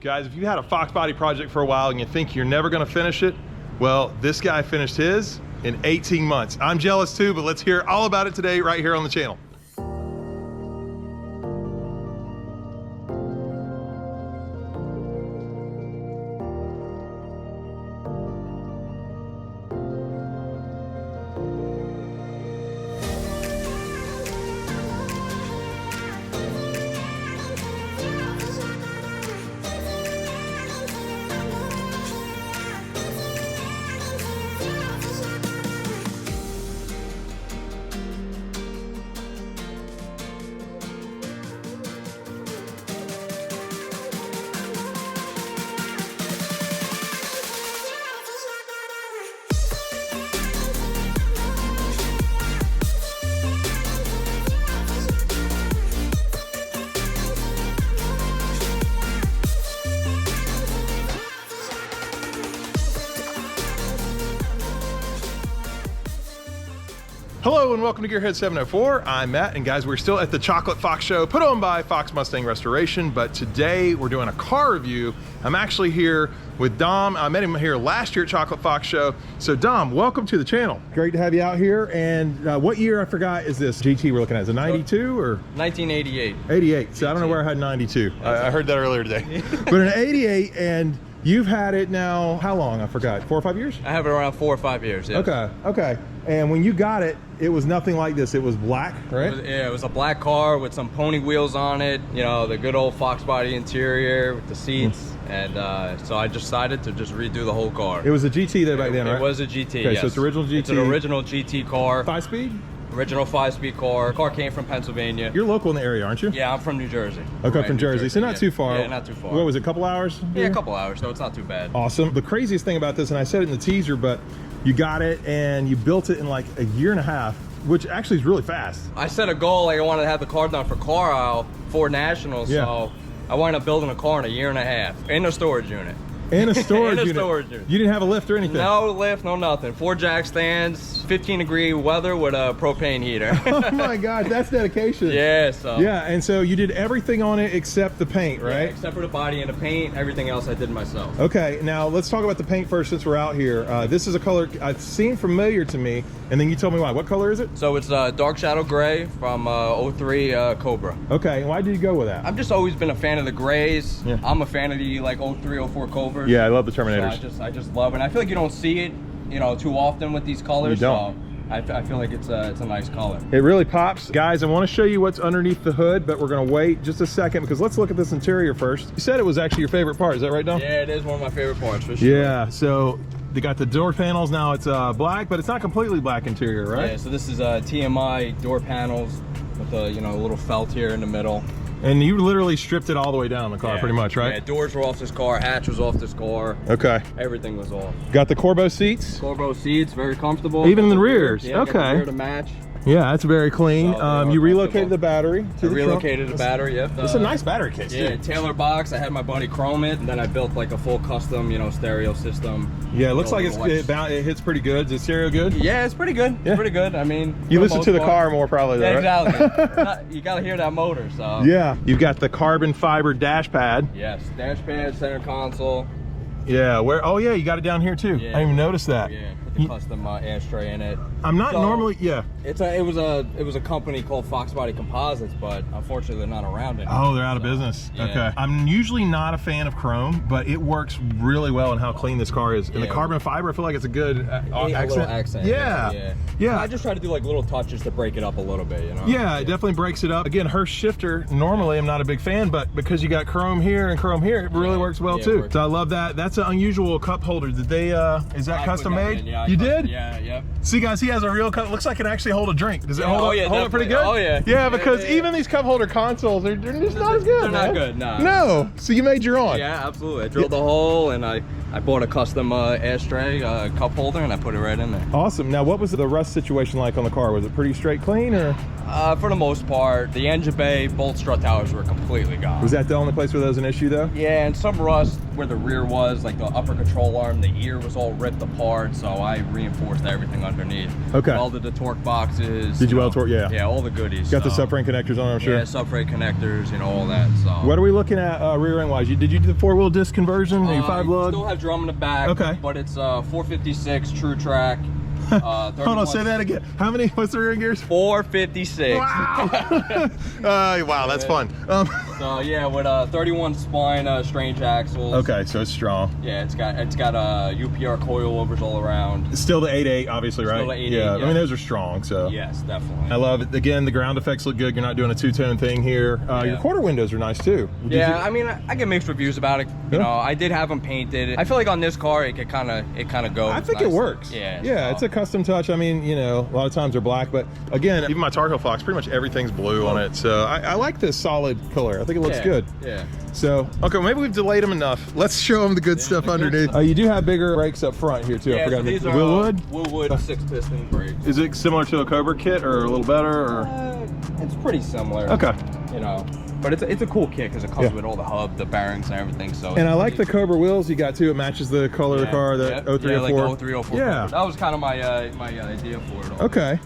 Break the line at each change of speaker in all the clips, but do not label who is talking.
Guys, if you had a FoxBody project for a while and you think you're never gonna finish it, well, this guy finished his in 18 months. I'm jealous too, but let's hear all about it today right here on the channel. Hello and welcome to Gearhead 704. I'm Matt, and guys, we're still at the Chocolate Fox show put on by Fox Mustang Restoration, but today we're doing a car review. I'm actually here with Dom. I met him here last year at Chocolate Fox show. So Dom, welcome to the channel. Great to have you out here. And what year, I forgot, is this GT we're looking at? Is it 92 or?
1988.
88, so I don't know where I had 92. I heard that earlier today. But in 88, and you've had it now, how long? I forgot, 4 or 5 years?
I have it around 4 or 5 years, yes.
Okay. And when you got it, it was nothing like this. It was black, right?
It was a black car with some pony wheels on it, you know, the good old FoxBody interior with the seats. And so I decided to just redo the whole car.
It was a GT there back then, right?
It was a GT,
okay,
yes.
So it's original GT.
It's an original GT car.
5-speed?
Original 5-speed car. Car came from Pennsylvania.
You're local in the area, aren't you?
Yeah, I'm from New Jersey.
Okay,
right,
from Jersey. So not too far.
Yeah, not too far.
What was it, a couple hours?
Yeah, a couple hours, so it's not too bad.
Awesome. The craziest thing about this, and I said it in the teaser, but you got it and you built it in like a year and a half, which actually is really fast.
I set a goal, like I wanted to have the car done for Carlisle for Nationals,
yeah.
So I wound up building a car in a year and a half in a storage unit.
In a storage
in a
unit.
storage unit.
You didn't have a lift or anything?
No lift, no nothing. 4 jack stands, 15-degree weather with a propane heater.
Oh my God, that's dedication.
Yeah, so.
Yeah, and so you did everything on it except the paint, right?
Yeah, except for the body and the paint, everything else I did myself.
Okay, now let's talk about the paint first since we're out here. This is a color I've seen familiar to me, and then you tell me why. What color is it?
So it's dark shadow gray from 03 Cobra.
Okay, and why did you go with that?
I've just always been a fan of the grays.
Yeah.
I'm a fan of the like 03, 04 Cobras.
Yeah, I love the Terminators.
So I just love it. And I feel like you don't see it, you know, too often with these colors.
You don't.
So I feel like it's a nice color.
It really pops. Guys, I want to show you what's underneath the hood, but we're going to wait just a second because let's look at this interior first. You said it was actually your favorite part. Is that right, Dom?
Yeah, it is one of my favorite parts for sure.
Yeah, so they got the door panels. Now it's black, but it's not completely black interior, right?
Yeah, so this is TMI door panels with a, you know, little felt here in the middle.
And you literally stripped it all the way down the car, pretty much, right?
Yeah, doors were off this car, hatch was off this car.
Okay.
Everything was off.
Got the Corbo seats?
Corbo seats, very comfortable.
Even in the rears?
Yeah,
okay.
got the rear to match.
Yeah, that's very clean. You relocated the battery to the
relocated
trunk.
the battery, yep.
It's a nice battery case,
yeah,
too.
Taylor box. I had my buddy chrome it, and then I built like a full custom, you know, stereo system.
Yeah, it looks like it hits pretty good. Is the stereo good?
Yeah, it's pretty good.
Yeah.
Pretty good. I mean,
you listen to the car more probably, though,
yeah,
right?
Exactly. You got to hear that motor, so.
Yeah, you've got the carbon fiber dash pad.
Yes, dash pad, center console.
Yeah, where? Oh yeah, you got it down here too. Yeah. I didn't even notice that.
Yeah, put the custom ashtray in it.
I'm not normally. Yeah.
It was a company called FoxBody Composites, but unfortunately they're not around anymore.
Oh, they're out of business. Yeah. Okay. I'm usually not a fan of chrome, but it works really well in how clean this car is. And the carbon fiber, I feel like it's a good accent. Yeah.
I just try to do like little touches to break it up a little bit, you know.
Yeah, it definitely breaks it up. Again, her shifter, normally I'm not a big fan, but because you got chrome here and chrome here, it really works well too. So I love that. That's an unusual cup holder. Did they? Is that custom made?
Yeah,
you did?
Yeah. Yep.
See, guys, he has a real cup. Looks like it actually hold a drink. Does it hold it pretty good?
Oh yeah.
Yeah, because even these cup holder consoles, they're just not as good.
They're not good. No.
No. So you made your own.
Yeah, absolutely. I drilled the hole and I bought a custom ashtray cup holder and I put it right in there.
Awesome. Now, what was the rust situation like on the car? Was it pretty straight clean or?
For the most part, the engine bay, both strut towers were completely gone.
Was that the only place where there was an issue though?
Yeah, and some rust where the rear was, like the upper control arm, the ear was all ripped apart. So I I reinforced everything underneath.
Okay.
Welded the torque boxes.
Did you weld torque? Yeah.
Yeah, all the goodies.
Got the subframe connectors on, I'm sure.
Yeah, subframe connectors, you know, all that. So.
What are we looking at rear end wise? Did you do the 4-wheel disc conversion? Are you 5-lug?
Still have drum in the back.
Okay.
But it's 456 true track.
Hold on, say that again. How many? What's the rear end gears?
456.
Wow. Wow, that's fun.
So yeah, with 31 spline strange axles.
Okay, so it's strong.
Yeah, it's got UPR coilovers all around.
It's still the 8.8, obviously, right?
Still the 8.8,
yeah.
yeah.
I mean, those are strong. So
yes, definitely.
I love it. Again, the ground effects look good. You're not doing a two-tone thing here. Your quarter windows are nice too.
I mean, I get mixed reviews about it. You know, I did have them painted. I feel like on this car, it kind of goes.
I think it works.
Yeah.
Yeah, it's a custom touch. I mean, you know, a lot of times they're black, but again, even my ChocolateFox, pretty much everything's blue on it. So I like this solid color. I think it looks good.
Yeah.
So, okay, maybe we've delayed them enough. Let's show them the good stuff underneath. You do have bigger brakes up front here too.
Yeah,
I forgot.
so these are Willwood 6-piston brakes.
Is it similar to a Cobra kit or a little better? Or?
It's pretty similar.
Okay.
You know, but it's a cool kit because it comes with all the hub, the bearings, and everything. So.
And I like the Cobra wheels you got too. It matches the color of the car, the 0304.
Like the 0304. Yeah. That was kind of my idea for it.
Okay.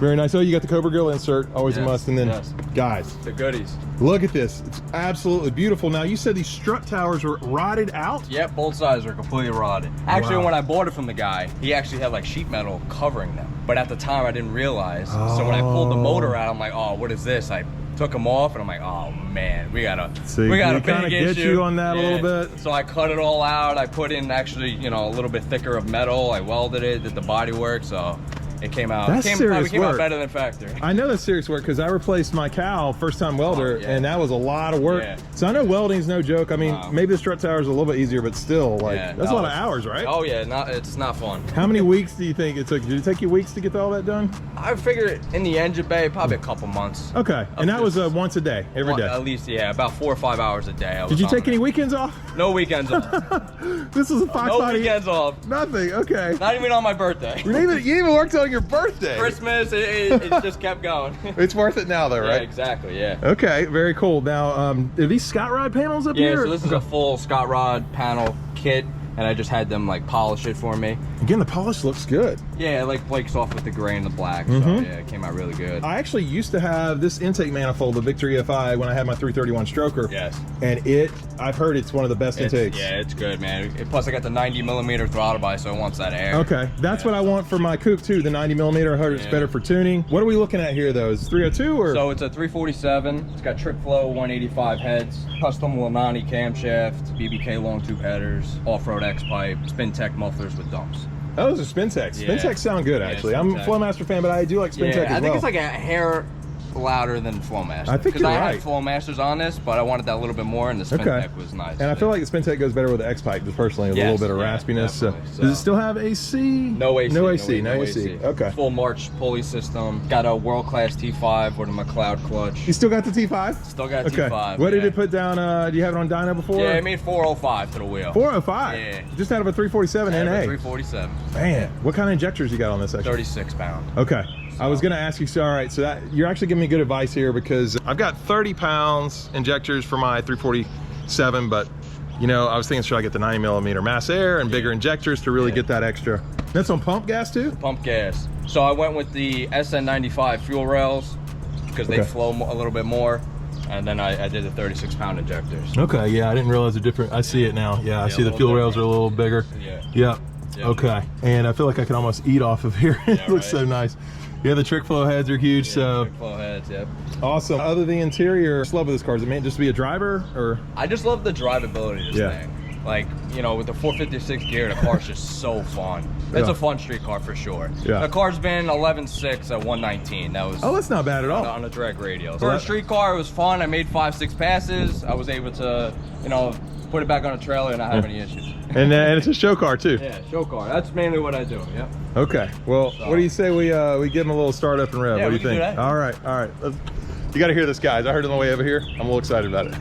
Very nice. Oh, you got the Cobra grill insert, always a must. And then, guys,
the goodies.
Look at this. It's absolutely beautiful. Now, you said these strut towers were rotted out?
Yep, both sides are completely rotted. Actually, when I bought it from the guy, he actually had like sheet metal covering them. But at the time, I didn't realize. Oh. So when I pulled the motor out, I'm like, oh, what is this? I took them off, and I'm like, oh man, we got a
kind of get you on that a little bit.
So I cut it all out. I put in actually, you know, a little bit thicker of metal. I welded it, did the body work, so it came out.
That's serious
came
work.
Out better than factory.
I know that's serious work because I replaced my cowl first time welder, and that was a lot of work. Yeah. So I know welding's no joke. I mean, maybe the strut tower is a little bit easier, but still, like that's a lot of hours, right?
Oh yeah, it's not fun.
How many weeks do you think it took? Did it take you weeks to get all that done?
I figured in the engine bay, probably a couple months.
Okay, and that was once a day, every day.
At least, yeah, about 4 or 5 hours a day.
Did you take any weekends off?
No weekends off.
This is a FoxBody.
No weekends off.
Nothing. Okay.
Not even on my birthday.
You even worked on your birthday.
Christmas, it just kept going.
It's worth it now, though, right?
Yeah, exactly. Yeah.
Okay, very cool. Now, are these Scott Rod panels up here?
Yeah, so this is a full Scott Rod panel kit, and I just had them like polish it for me.
Again, the polish looks good.
Yeah, it like flakes off with the gray and the black. So yeah, it came out really good.
I actually used to have this intake manifold, the Victory FI, when I had my 331 stroker.
Yes.
And I've heard it's one of the best intakes.
Yeah, it's good, man. Plus, I got the 90mm throttle body, so it wants that air.
Okay, that's what I want for my coupe too. The 90mm. I heard it's better for tuning. What are we looking at here, though? Is it 302 or?
So it's a 347. It's got trick flow 185 heads, custom Lanani camshaft, BBK long tube headers, off-road X pipe, spin tech mufflers with dumps.
Oh, those are spin techs. Spin techs sound good, actually. I'm a Flowmaster fan, but I do like spin tech as well.
I think it's like a hair louder than Flowmaster.
I think you're right.
I had Flowmasters on this, but I wanted that a little bit more, and the spin tech was nice.
And I feel like the spin tech goes better with the X pipe, just personally, with a little bit of raspiness. So. Does it still have AC?
No AC.
No AC. Okay.
Full March pulley system. Got a world-class T5 with a McLeod clutch.
You still got the T5?
Still got a T5.
What did it put down? Do you have it on dyno before?
Yeah, it made 405 to the wheel.
405? Yeah. Just out of a 347 NA.
347.
Man, what kind of injectors you got on this section?
36 pound.
Okay. I was going to ask you, so all right, so that you're actually giving me good advice here because I've got 30 pounds injectors for my 347, but you know, I was thinking, should I get the 90mm mass air and bigger injectors to really get that extra? That's on pump gas too?
Pump gas. So I went with the SN95 fuel rails because they flow a little bit more. And then I did the 36 pound injectors. Okay, yeah, I didn't realize the difference. I see it now. Yeah, I see the fuel rails are a little bigger. Yeah. Okay, and I feel like I can almost eat off of here. It looks so nice. Yeah, the trick flow heads are huge. So trick flow heads,
awesome. Other than the interior, I just love this car. Is it meant just to be a driver, or?
I just love the drivability of this thing. Like, you know, with the 456 gear, the car's just so fun. It's a fun street car for sure. The car's been 11.6 at 119. That was
that's not bad at all
on a drag radial. For a street car, it was fun. I made 5-6 passes. I was able to, you know, put it back on a trailer and not have any issues.
And it's a show car too.
Yeah, show car. That's mainly what I do. Yep.
Okay. Well, what do you say we give them a little start up and rev?
Yeah,
what do you think?
Do that.
All right. You got to hear this, guys. I heard it on the way over here. I'm a little excited about it.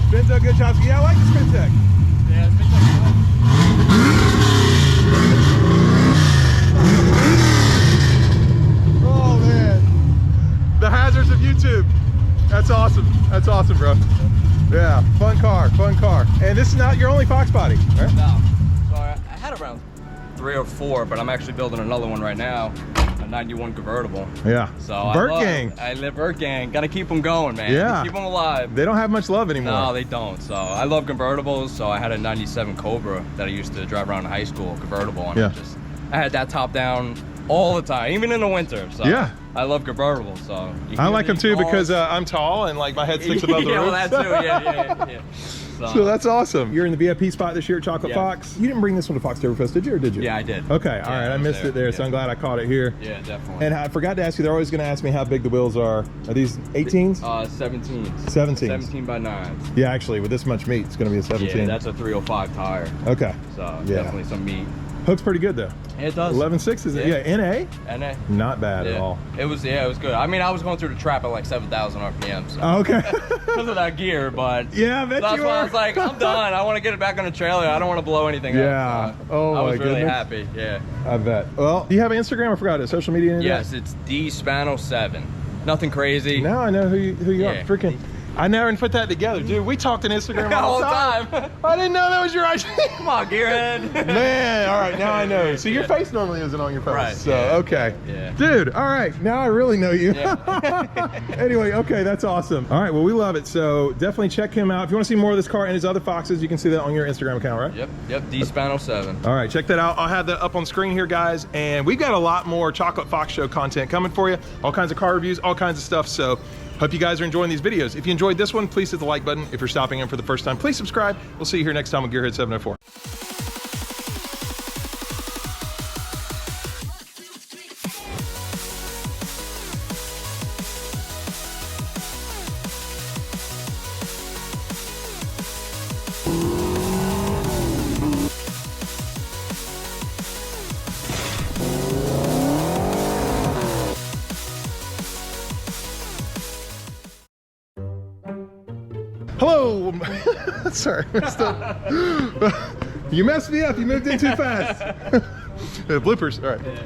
Spins a good chops. Yeah, I like the spin tech.
Yeah, spin tech.
YouTube. That's awesome. That's awesome, bro. Yeah, fun car, fun car. And this is not your only FoxBody, right?
No. So I had around 3 or 4, but I'm actually building another one right now. A 91 convertible.
Yeah.
So
Burt Gang.
I live Burt Gang. Gotta keep them going, man.
Yeah.
Keep them alive.
They don't have much love anymore.
No, they don't. So I love convertibles. So I had a 97 Cobra that I used to drive around in high school, convertible. And
Yeah.
I had that top down all the time, even in the winter. So
yeah.
I love convertibles. So
I like them too because I'm tall and like my head sticks above the roof.
Yeah, well, that too. Yeah.
So that's awesome. You're in the VIP spot this year at Chocolate
Yeah.
Fox. You didn't bring this one to Foxtoberfest, did you, or did you?
Yeah, I did.
Okay, all right. I missed it there, so I'm glad I caught it here.
Yeah, definitely.
And I forgot to ask you, they're always going to ask me how big the wheels are. Are these 18s?
17s.
17s.
17 by 9.
Yeah, actually, with this much meat, it's going to be a 17.
Yeah, that's a 305 tire.
Okay.
So
Yeah.
definitely some meat.
Hook's pretty good though.
It does.
11.6 is it?
Yeah.
Yeah, NA?
NA.
Not bad at all.
It was good. I mean, I was going through the trap at like 7,000 RPM. So.
Oh, okay.
Because of that gear, but
yeah, I bet
that's
you
why
are.
I was like, I'm done. I want to get it back on the trailer. I don't want to blow anything
Yeah.
up. So
Oh,
I was
my
really
goodness.
happy. Yeah.
I bet. Well, do you have an Instagram? I forgot it. Social media? Any of
Yes,
that?
it's DSpano7. Nothing crazy.
Now I know who you are.
Yeah.
Freaking. I never even put that together, dude. We talked on Instagram all the time.
time.
I didn't know that was your IG.
Come on, gearhead.
Man, all right, now I know. So your face normally isn't on your post.
Right,
So,
yeah.
okay.
Yeah.
Dude, all right, now I really know you.
Yeah.
Anyway, okay, that's awesome. All right, well, we love it. So definitely check him out. If you want to see more of this car and his other Foxes, you can see that on your Instagram account, right?
Yep, DSpano7.
All right, check that out. I'll have that up on screen here, guys. And we've got a lot more Chocolate Fox Show content coming for you. All kinds of car reviews, all kinds of stuff. So hope you guys are enjoying these videos. If you enjoyed this one, please hit the like button. If you're stopping in for the first time, please subscribe. We'll see you here next time on Gearhead 704. Hello. Sorry, you messed me up. You moved in too fast. Bloopers. All right.